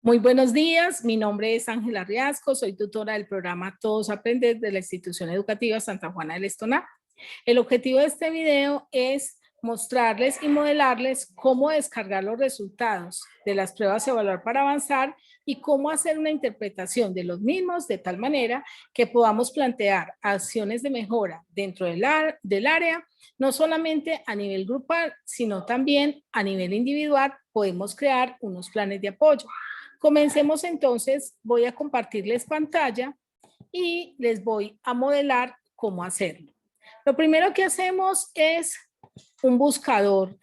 Muy buenos días, mi nombre es Ángela Riasco, soy tutora del programa Todos Aprender de la Institución Educativa Santa Juana del Estoná. El objetivo de este video es mostrarles y modelarles cómo descargar los resultados de las pruebas Evaluar para Avanzar y cómo hacer una interpretación de los mismos de tal manera que podamos plantear acciones de mejora dentro del área, no solamente a nivel grupal, sino también a nivel individual. Podemos crear unos planes de apoyo. Comencemos entonces, voy a compartirles pantalla y les voy a modelar cómo hacerlo. Lo primero que hacemos es un buscador.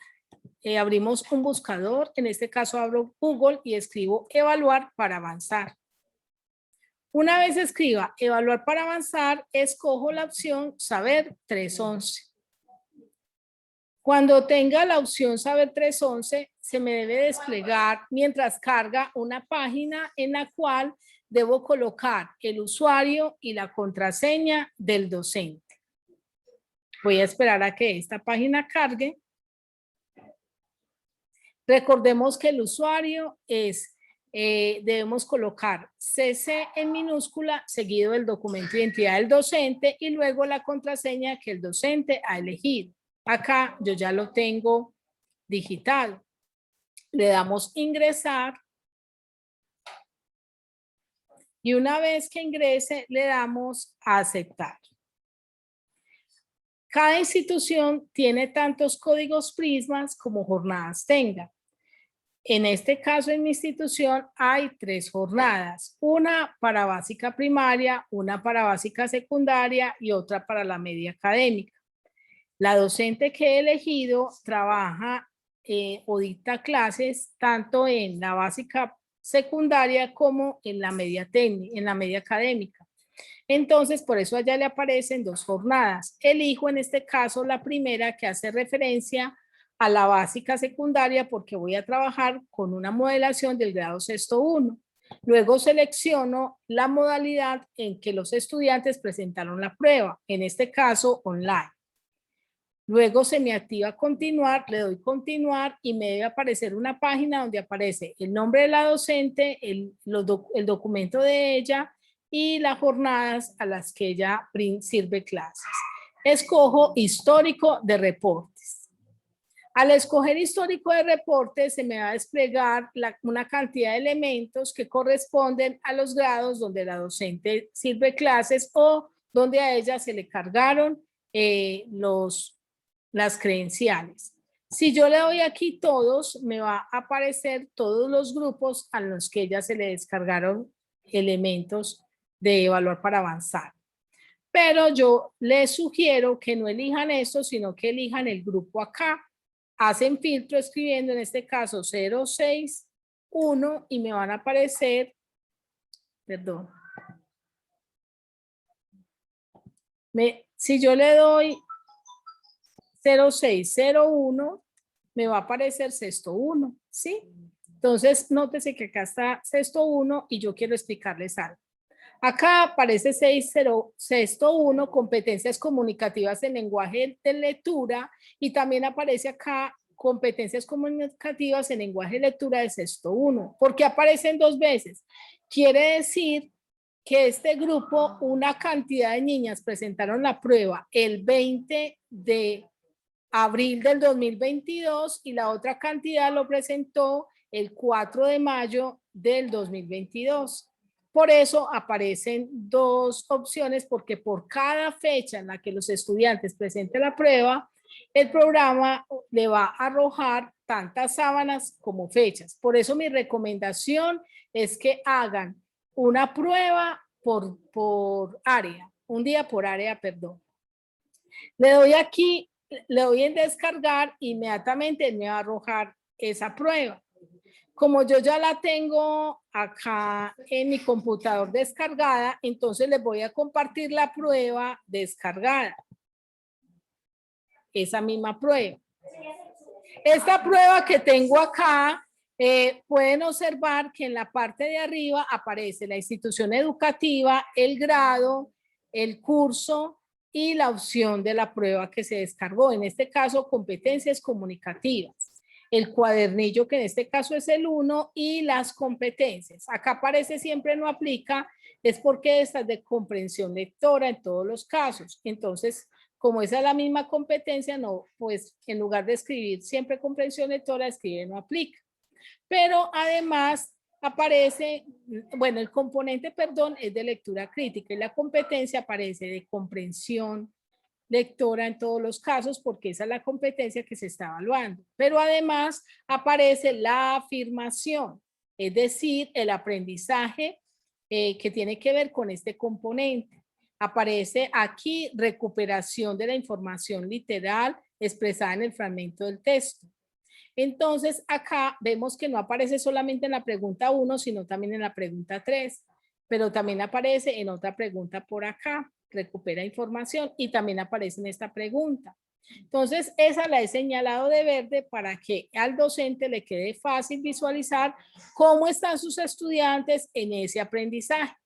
Abrimos un buscador, en este caso abro Google y escribo evaluar para avanzar. Una vez escriba evaluar para avanzar, escojo la opción saber 311. Cuando tenga la opción saber 311, se me debe desplegar mientras carga una página en la cual debo colocar el usuario y la contraseña del docente. Voy a esperar a que esta página cargue. Recordemos que el usuario es, debemos colocar CC en minúscula, seguido del documento de identidad del docente y luego la contraseña que el docente ha elegido. Acá yo ya lo tengo digitado. Le damos ingresar y una vez que ingrese le damos a aceptar. Cada institución tiene tantos códigos prismas como jornadas tenga. En este caso, en mi institución hay 3 jornadas, una para básica primaria, una para básica secundaria y otra para la media académica. La docente que he elegido trabaja o dicta clases tanto en la básica secundaria como en la media técnica, en la media académica. Entonces, por eso allá le aparecen 2 jornadas. Elijo en este caso la primera que hace referencia a la básica secundaria porque voy a trabajar con una modelación del grado sexto 1. Luego selecciono la modalidad en que los estudiantes presentaron la prueba, en este caso online. Luego se me activa continuar, le doy continuar y me debe aparecer una página donde aparece el nombre de la docente, el documento de ella y las jornadas a las que ella sirve clases. Escojo histórico de reportes. Al escoger histórico de reportes se me va a desplegar una cantidad de elementos que corresponden a los grados donde la docente sirve clases o donde a ella se le cargaron las credenciales. Si yo le doy aquí todos, me va a aparecer todos los grupos a los que ella se le descargaron elementos de evaluar para avanzar. Pero yo les sugiero que no elijan esto, sino que elijan el grupo acá. Hacen filtro escribiendo en este caso 061 y me van a aparecer, perdón. Si yo le doy 0601, me va a aparecer sexto 1, ¿sí? Entonces, nótese que acá está sexto 1 y yo quiero explicarles algo. Acá aparece sexto 1, competencias comunicativas en lenguaje de lectura, y también aparece acá competencias comunicativas en lenguaje de lectura de sexto 1. ¿Por qué aparecen 2 veces? Quiere decir que este grupo, una cantidad de niñas presentaron la prueba el 20 de abril del 2022 y la otra cantidad lo presentó el 4 de mayo del 2022. Por eso aparecen 2 opciones, porque por cada fecha en la que los estudiantes presenten la prueba, el programa le va a arrojar tantas sábanas como fechas. Por eso mi recomendación es que hagan una prueba por área, un día por área, perdón. Le doy aquí, le doy en descargar, inmediatamente me va a arrojar esa prueba. Como yo ya la tengo acá en mi computador descargada, entonces les voy a compartir la prueba descargada. Esa misma prueba. Esta prueba que tengo acá, pueden observar que en la parte de arriba aparece la institución educativa, el grado, el curso y la opción de la prueba que se descargó. En este caso, competencias comunicativas. el cuadernillo, que en este caso es el 1, y las competencias. Acá aparece siempre no aplica, es porque esta es de comprensión lectora en todos los casos. Entonces, como esa es la misma competencia, no, pues en lugar de escribir siempre comprensión lectora, escribe no aplica. Pero además aparece, bueno, el componente, perdón, es de lectura crítica y la competencia aparece de comprensión lectora en todos los casos porque esa es la competencia que se está evaluando. Pero además aparece la afirmación, es decir, el aprendizaje que tiene que ver con este componente. Aparece aquí recuperación de la información literal expresada en el fragmento del texto. Entonces, acá vemos que no aparece solamente en la pregunta 1, sino también en la pregunta 3, pero también aparece en otra pregunta por acá, recupera información, y también aparece en esta pregunta. Entonces, esa la he señalado de verde para que al docente le quede fácil visualizar cómo están sus estudiantes en ese aprendizaje.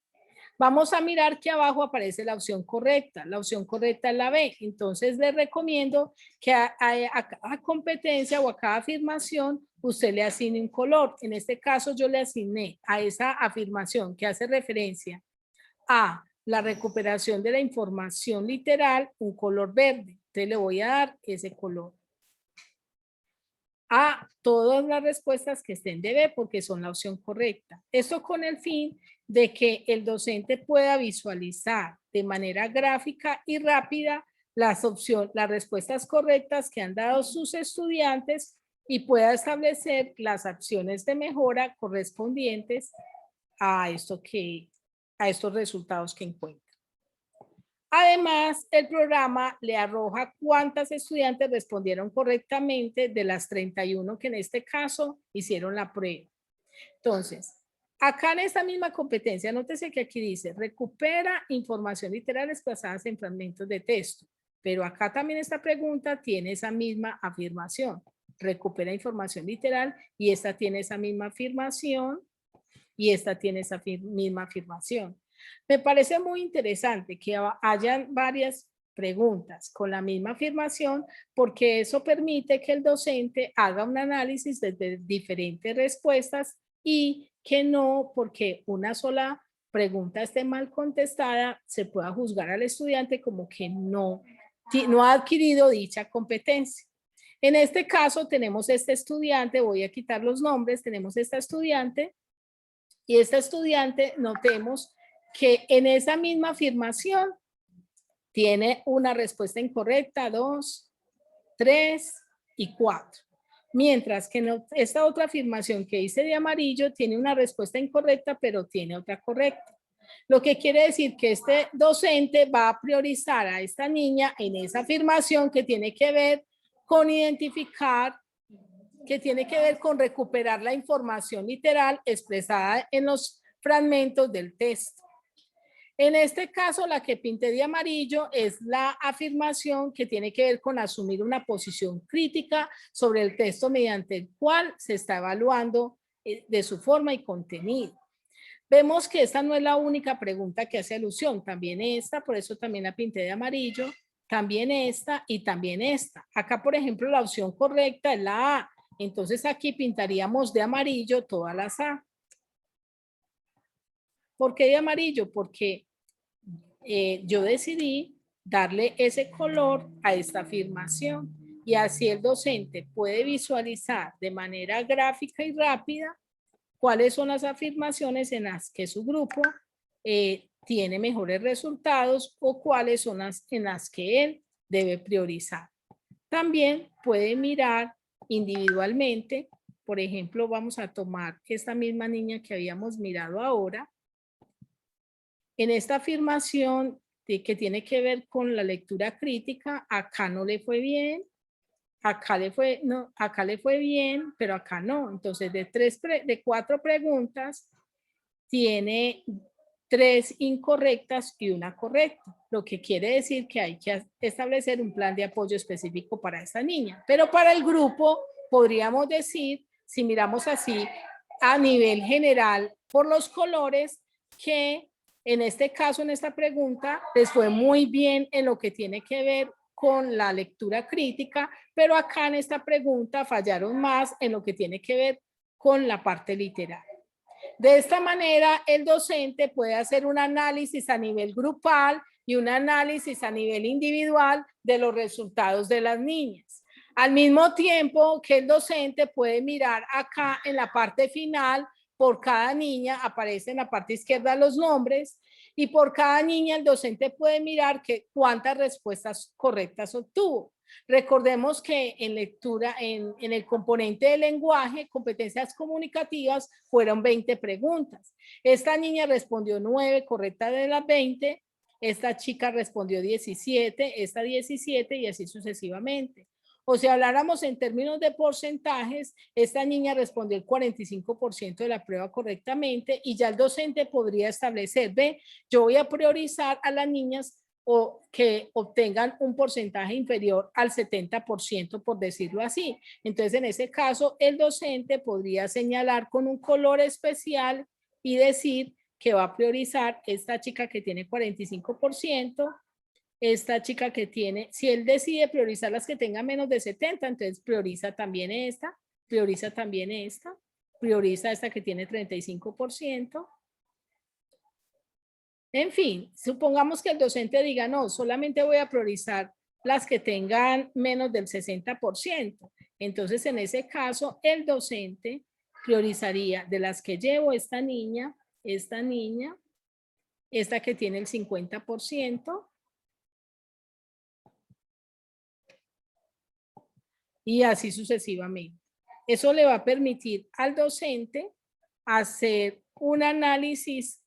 Vamos a mirar que abajo aparece la opción correcta. La opción correcta es la B. Entonces, les recomiendo que a cada competencia o a cada afirmación usted le asigne un color. En este caso, yo le asigné a esa afirmación que hace referencia a la recuperación de la información literal un color verde. Entonces, le voy a dar ese color a todas las respuestas que estén de B porque son la opción correcta. Esto con el fin de que el docente pueda visualizar de manera gráfica y rápida las respuestas correctas que han dado sus estudiantes y pueda establecer las acciones de mejora correspondientes a estos resultados que encuentra. Además, el programa le arroja cuántas estudiantes respondieron correctamente de las 31 que en este caso hicieron la prueba. Entonces, acá en esta misma competencia, nótese que aquí dice, recupera información literal expresadas en fragmentos de texto. Pero acá también esta pregunta tiene esa misma afirmación. Recupera información literal y esta tiene esa misma afirmación y esta tiene esa misma afirmación. Me parece muy interesante que hayan varias preguntas con la misma afirmación porque eso permite que el docente haga un análisis desde diferentes respuestas y que no porque una sola pregunta esté mal contestada se pueda juzgar al estudiante como que no ha adquirido dicha competencia. En este caso tenemos este estudiante, voy a quitar los nombres, tenemos esta estudiante y esta estudiante notemos que en esa misma afirmación tiene una respuesta incorrecta, 2, 3 y 4. Mientras que en esta otra afirmación que hice de amarillo tiene una respuesta incorrecta, pero tiene otra correcta. Lo que quiere decir que este docente va a priorizar a esta niña en esa afirmación que tiene que ver con identificar, que tiene que ver con recuperar la información literal expresada en los fragmentos del texto. En este caso, la que pinté de amarillo es la afirmación que tiene que ver con asumir una posición crítica sobre el texto mediante el cual se está evaluando de su forma y contenido. Vemos que esta no es la única pregunta que hace alusión, también esta, por eso también la pinté de amarillo, también esta y también esta. Acá, por ejemplo, la opción correcta es la A, entonces aquí pintaríamos de amarillo todas las A. ¿Por qué de amarillo? Porque yo decidí darle ese color a esta afirmación y así el docente puede visualizar de manera gráfica y rápida cuáles son las afirmaciones en las que su grupo tiene mejores resultados o cuáles son las en las que él debe priorizar. También puede mirar individualmente, por ejemplo, vamos a tomar esta misma niña que habíamos mirado ahora. En esta afirmación que tiene que ver con la lectura crítica, acá no le fue bien, acá le fue bien, pero acá no. Entonces, de 4 preguntas, tiene 3 incorrectas y una correcta, lo que quiere decir que hay que establecer un plan de apoyo específico para esta niña. Pero para el grupo, podríamos decir, si miramos así, a nivel general, por los colores, que en este caso, en esta pregunta, les fue muy bien en lo que tiene que ver con la lectura crítica, pero acá en esta pregunta fallaron más en lo que tiene que ver con la parte literaria. De esta manera, el docente puede hacer un análisis a nivel grupal y un análisis a nivel individual de los resultados de las niñas. Al mismo tiempo que el docente puede mirar acá en la parte final, por cada niña aparece en la parte izquierda los nombres y por cada niña el docente puede mirar cuántas respuestas correctas obtuvo. Recordemos que en lectura, en el componente de lenguaje, competencias comunicativas, fueron 20 preguntas. Esta niña respondió 9 correctas de las 20, esta chica respondió 17, esta 17 y así sucesivamente. O si habláramos en términos de porcentajes, esta niña respondió el 45% de la prueba correctamente y ya el docente podría establecer, ve, yo voy a priorizar a las niñas o que obtengan un porcentaje inferior al 70%, por decirlo así. Entonces, en ese caso, el docente podría señalar con un color especial y decir que va a priorizar esta chica que tiene 45%, esta chica que tiene, si él decide priorizar las que tengan menos de 70, entonces prioriza también esta, prioriza también esta, prioriza esta que tiene 35%. En fin, supongamos que el docente diga, no, solamente voy a priorizar las que tengan menos del 60%. Entonces, en ese caso, el docente priorizaría de las que llevo esta niña, esta que tiene el 50%, y así sucesivamente. Eso le va a permitir al docente hacer un análisis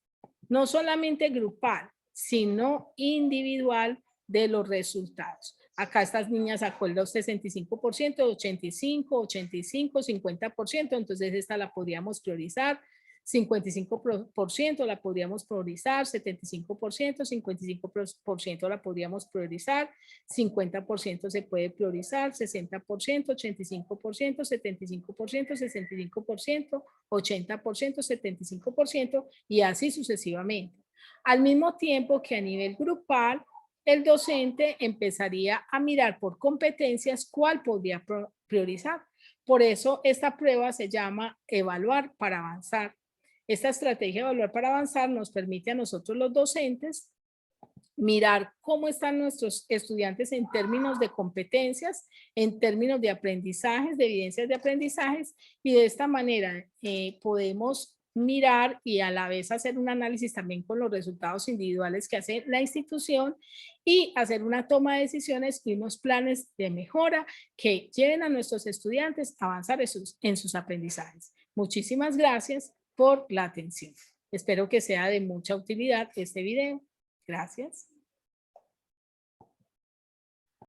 no solamente grupal, sino individual de los resultados. Acá estas niñas sacó el 65%, 85, 85, 50%, entonces esta la podríamos priorizar. 55% la podríamos priorizar, 75%, 55% la podríamos priorizar, 50% se puede priorizar, 60%, 85%, 75%, 65%, 80%, 75% y así sucesivamente. Al mismo tiempo que a nivel grupal, el docente empezaría a mirar por competencias cuál podría priorizar. Por eso esta prueba se llama evaluar para avanzar. Esta estrategia de evaluar para avanzar nos permite a nosotros los docentes mirar cómo están nuestros estudiantes en términos de competencias, en términos de aprendizajes, de evidencias de aprendizajes, y de esta manera podemos mirar y a la vez hacer un análisis también con los resultados individuales que hace la institución y hacer una toma de decisiones y unos planes de mejora que lleven a nuestros estudiantes a avanzar en sus aprendizajes. Muchísimas gracias por la atención. Espero que sea de mucha utilidad este video. Gracias.